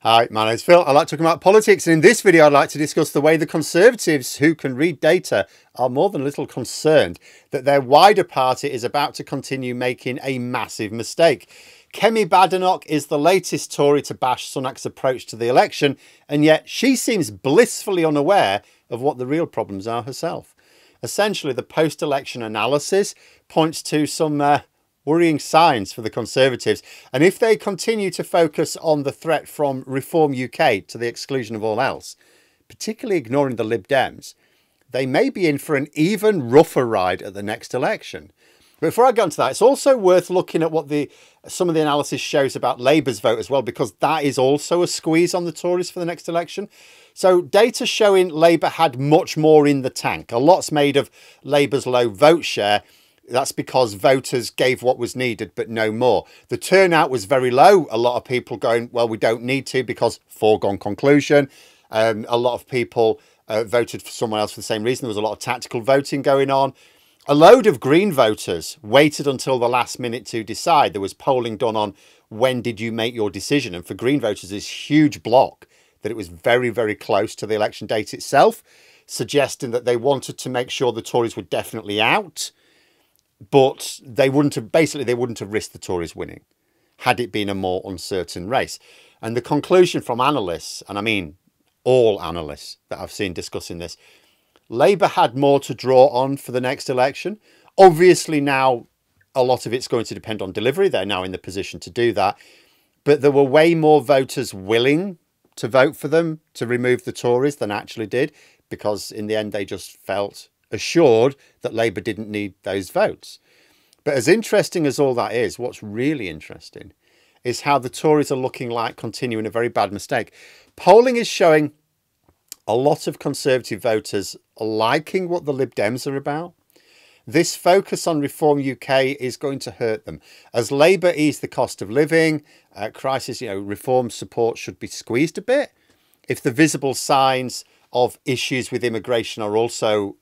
Hi, my name's Phil. I like talking about politics, and in this video I'd like to discuss the way the Conservatives, who can read data, are more than a little concerned that their wider party is about to continue making a massive mistake. Kemi Badenoch is the latest Tory to bash Sunak's approach to the election, and yet she seems blissfully unaware of what the real problems are herself. Essentially, the post-election analysis points to some worrying signs for the Conservatives, and if they continue to focus on the threat from Reform UK to the exclusion of all else, particularly ignoring the Lib Dems, they may be in for an even rougher ride at the next election. But before I go into that, it's also worth looking at what some of the analysis shows about Labour's vote as well, because that is also a squeeze on the Tories for the next election. So data showing Labour had much more in the tank. A lot's made of Labour's low vote share. That's because voters gave what was needed, but no more. The turnout was very low. A lot of people going, well, we don't need to because foregone conclusion. A lot of people voted for someone else for the same reason. There was a lot of tactical voting going on. A load of Green voters waited until the last minute to decide. There was polling done on when did you make your decision. And for Green voters, this huge block that it was very, very close to the election date itself, suggesting that they wanted to make sure the Tories were definitely out. But they wouldn't have risked the Tories winning had it been a more uncertain race. And the conclusion from analysts, and I mean all analysts that I've seen discussing this, Labour had more to draw on for the next election. Obviously now a lot of it's going to depend on delivery. They're now in the position to do that. But there were way more voters willing to vote for them to remove the Tories than actually did, because in the end they just felt assured that Labour didn't need those votes. But as interesting as all that is, what's really interesting is how the Tories are looking like continuing a very bad mistake. Polling is showing a lot of Conservative voters liking what the Lib Dems are about. This focus on Reform UK is going to hurt them. As Labour ease the cost of living crisis, Reform support should be squeezed a bit. If the visible signs of issues with immigration are also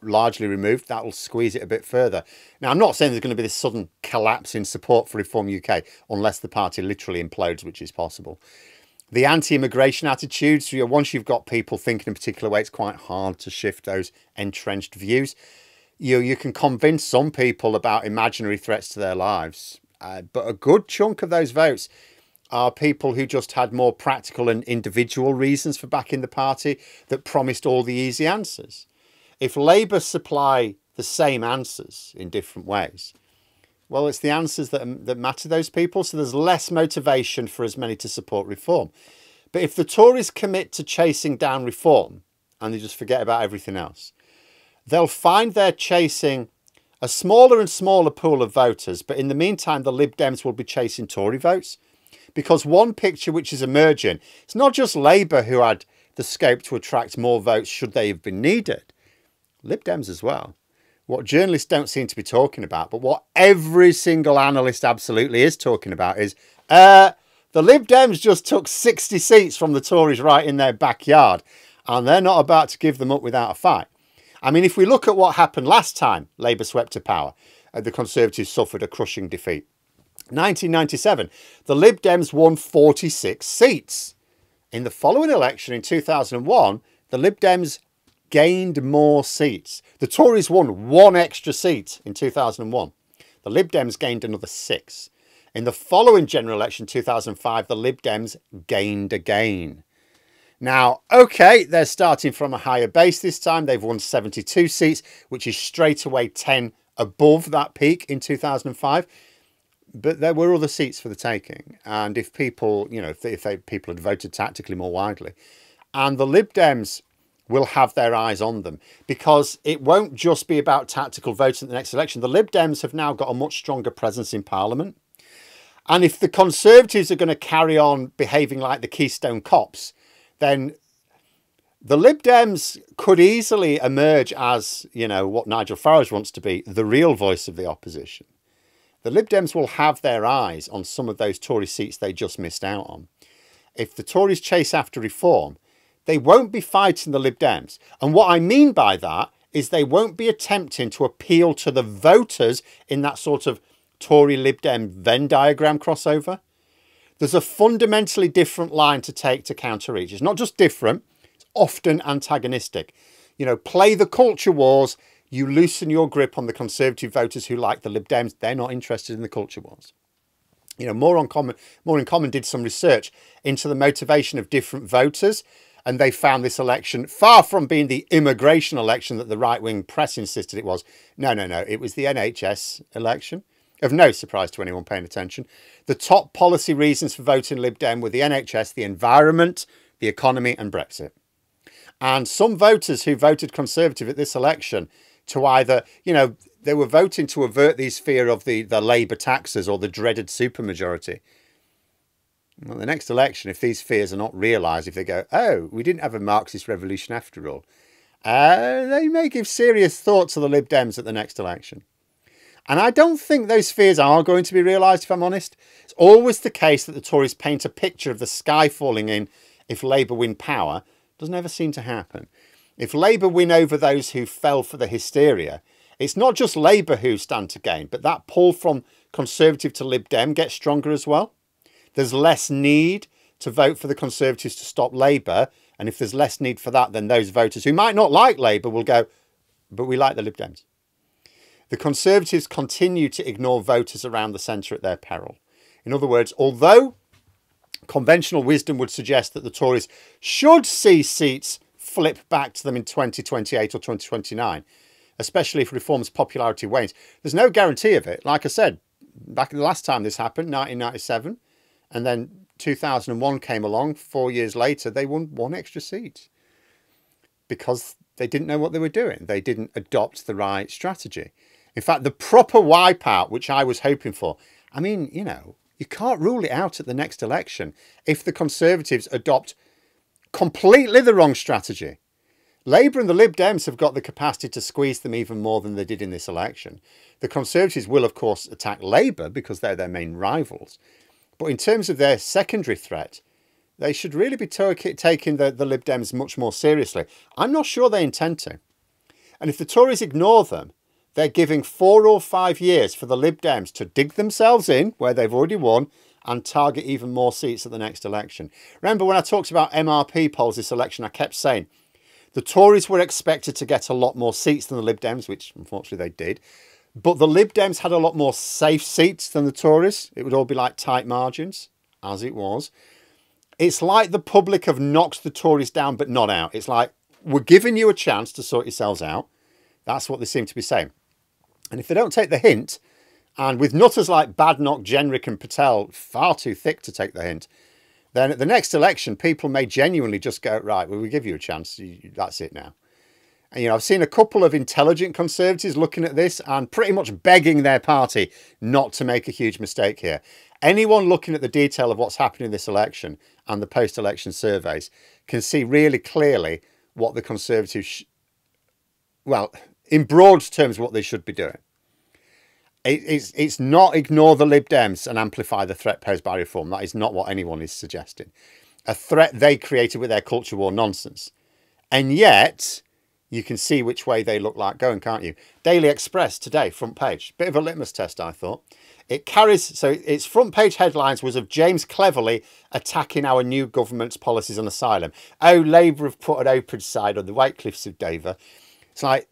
largely removed, that will squeeze it a bit further. Now, I'm not saying there's going to be this sudden collapse in support for Reform UK unless the party literally implodes, which is possible. The anti-immigration attitudes, once you've got people thinking in a particular way, it's quite hard to shift those entrenched views. You can convince some people about imaginary threats to their lives, but a good chunk of those votes are people who just had more practical and individual reasons for backing the party that promised all the easy answers. If Labour supply the same answers in different ways, well, it's the answers that matter to those people. So there's less motivation for as many to support Reform. But if the Tories commit to chasing down Reform and they just forget about everything else, they'll find they're chasing a smaller and smaller pool of voters. But in the meantime, the Lib Dems will be chasing Tory votes. Because one picture which is emerging, it's not just Labour who had the scope to attract more votes should they have been needed. Lib Dems as well. What journalists don't seem to be talking about, but what every single analyst absolutely is talking about is the Lib Dems just took 60 seats from the Tories right in their backyard, and they're not about to give them up without a fight. I mean, if we look at what happened last time Labour swept to power, the Conservatives suffered a crushing defeat. 1997, the Lib Dems won 46 seats. In the following election in 2001, the Lib Dems gained more seats. The Tories won one extra seat in 2001. The Lib Dems gained another 6. In the following general election, 2005, the Lib Dems gained again. Now, okay, they're starting from a higher base this time. They've won 72 seats, which is straight away 10 above that peak in 2005. But there were other seats for the taking. And if people, people had voted tactically more widely, and the Lib Dems will have their eyes on them, because it won't just be about tactical voting at the next election. The Lib Dems have now got a much stronger presence in Parliament. And if the Conservatives are going to carry on behaving like the Keystone Cops, then the Lib Dems could easily emerge as, what Nigel Farage wants to be, the real voice of the opposition. The Lib Dems will have their eyes on some of those Tory seats they just missed out on. If the Tories chase after Reform, they won't be fighting the Lib Dems. And what I mean by that is they won't be attempting to appeal to the voters in that sort of Tory Lib Dem Venn diagram crossover. There's a fundamentally different line to take to counter each. It's not just different, it's often antagonistic. You know, play the culture wars, you loosen your grip on the Conservative voters who like the Lib Dems. They're not interested in the culture wars. You know, More in Common did some research into the motivation of different voters, and they found this election, far from being the immigration election that the right-wing press insisted it was. No, it was the NHS election. Of no surprise to anyone paying attention. The top policy reasons for voting Lib Dem were the NHS, the environment, the economy and Brexit. And some voters who voted Conservative at this election to either, you know, they were voting to avert these fear of the Labour taxes or the dreaded supermajority. Well, the next election, if these fears are not realised, if they go, oh, we didn't have a Marxist revolution after all, they may give serious thought to the Lib Dems at the next election. And I don't think those fears are going to be realised, if I'm honest. It's always the case that the Tories paint a picture of the sky falling in if Labour win power. Doesn't ever seem to happen. If Labour win over those who fell for the hysteria, it's not just Labour who stand to gain, but that pull from Conservative to Lib Dem gets stronger as well. There's less need to vote for the Conservatives to stop Labour. And if there's less need for that, then those voters who might not like Labour will go, but we like the Lib Dems. The Conservatives continue to ignore voters around the centre at their peril. In other words, although conventional wisdom would suggest that the Tories should see seats flip back to them in 2028 or 2029, especially if Reform's popularity wanes, there's no guarantee of it. Like I said, back the last time this happened, 1997, and then 2001 came along, 4 years later, they won 1 extra seat because they didn't know what they were doing. They didn't adopt the right strategy. In fact, the proper wipeout, which I was hoping for, I mean, you know, you can't rule it out at the next election if the Conservatives adopt completely the wrong strategy. Labour and the Lib Dems have got the capacity to squeeze them even more than they did in this election. The Conservatives will, of course, attack Labour because they're their main rivals. But in terms of their secondary threat, they should really be taking the Lib Dems much more seriously. I'm not sure they intend to. And if the Tories ignore them, they're giving 4 or 5 years for the Lib Dems to dig themselves in, where they've already won, and target even more seats at the next election. Remember when I talked about MRP polls this election, I kept saying the Tories were expected to get a lot more seats than the Lib Dems, which unfortunately they did. But the Lib Dems had a lot more safe seats than the Tories. It would all be like tight margins, as it was. It's like the public have knocked the Tories down, but not out. It's like, we're giving you a chance to sort yourselves out. That's what they seem to be saying. And if they don't take the hint, and with nutters like Badnock, Jenrick and Patel far too thick to take the hint, then at the next election, people may genuinely just go, right, well, we give you a chance. That's it now. And, you know, I've seen a couple of intelligent Conservatives looking at this and pretty much begging their party not to make a huge mistake here. Anyone looking at the detail of what's happening in this election and the post-election surveys can see really clearly what the Conservatives, well, in broad terms, what they should be doing. It's not ignore the Lib Dems and amplify the threat posed by reform. That is not what anyone is suggesting. A threat they created with their culture war nonsense. And yet, you can see which way they look like going, can't you? Daily Express today, front page. Bit of a litmus test, I thought. It carries, so its front page headlines was of James Cleverly attacking our new government's policies on asylum. Oh, Labour have put an open side on the White Cliffs of Dover. It's like,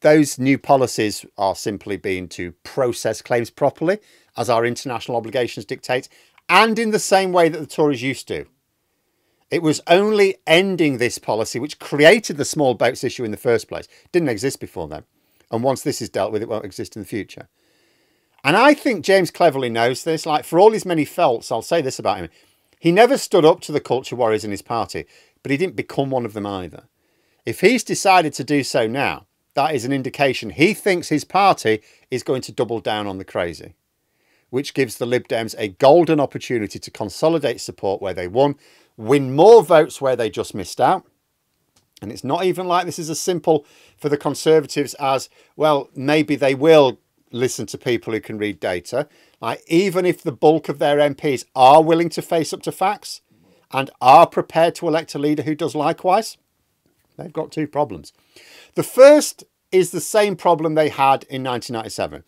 those new policies are simply being to process claims properly, as our international obligations dictate, and in the same way that the Tories used to. It was only ending this policy which created the small boats issue in the first place. It didn't exist before then. And once this is dealt with, it won't exist in the future. And I think James Cleverly knows this. Like, for all his many faults, I'll say this about him. He never stood up to the culture warriors in his party, but he didn't become one of them either. If he's decided to do so now, that is an indication he thinks his party is going to double down on the crazy, which gives the Lib Dems a golden opportunity to consolidate support where they won, win more votes where they just missed out. And it's not even like this is as simple for the Conservatives as, well, maybe they will listen to people who can read data. Like, even if the bulk of their MPs are willing to face up to facts and are prepared to elect a leader who does likewise, they've got 2 problems. The first is the same problem they had in 1997.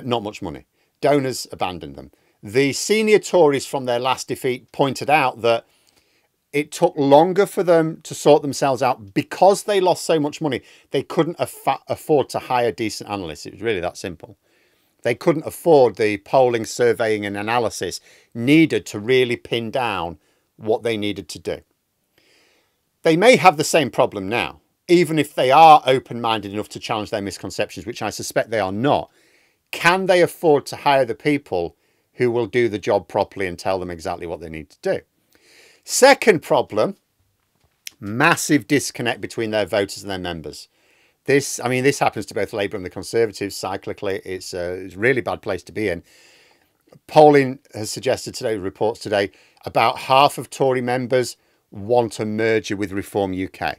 Not much money. Donors abandoned them. The senior Tories from their last defeat pointed out that it took longer for them to sort themselves out because they lost so much money. They couldn't afford to hire decent analysts. It was really that simple. They couldn't afford the polling, surveying and analysis needed to really pin down what they needed to do. They may have the same problem now, even if they are open-minded enough to challenge their misconceptions, which I suspect they are not. Can they afford to hire the people who will do the job properly and tell them exactly what they need to do? Second problem, massive disconnect between their voters and their members. This happens to both Labour and the Conservatives cyclically. It's a really bad place to be in. Polling has suggested today, reports today, about half of Tory members want a merger with Reform UK.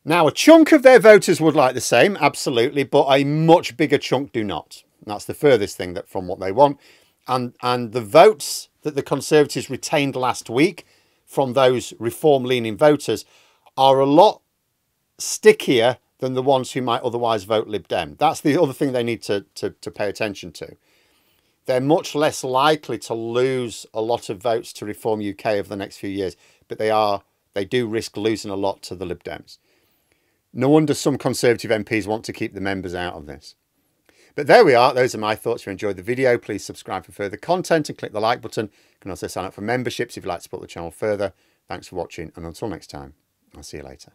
Now, a chunk of their voters would like the same, absolutely, but a much bigger chunk do not. That's the furthest thing from what they want. And the votes that the Conservatives retained last week from those reform-leaning voters are a lot stickier than the ones who might otherwise vote Lib Dem. That's the other thing they need to pay attention to. They're much less likely to lose a lot of votes to Reform UK over the next few years, but they do risk losing a lot to the Lib Dems. No wonder some Conservative MPs want to keep the members out of this. But there we are. Those are my thoughts. If you enjoyed the video, please subscribe for further content and click the like button. You can also sign up for memberships if you'd like to support the channel further. Thanks for watching, and until next time, I'll see you later.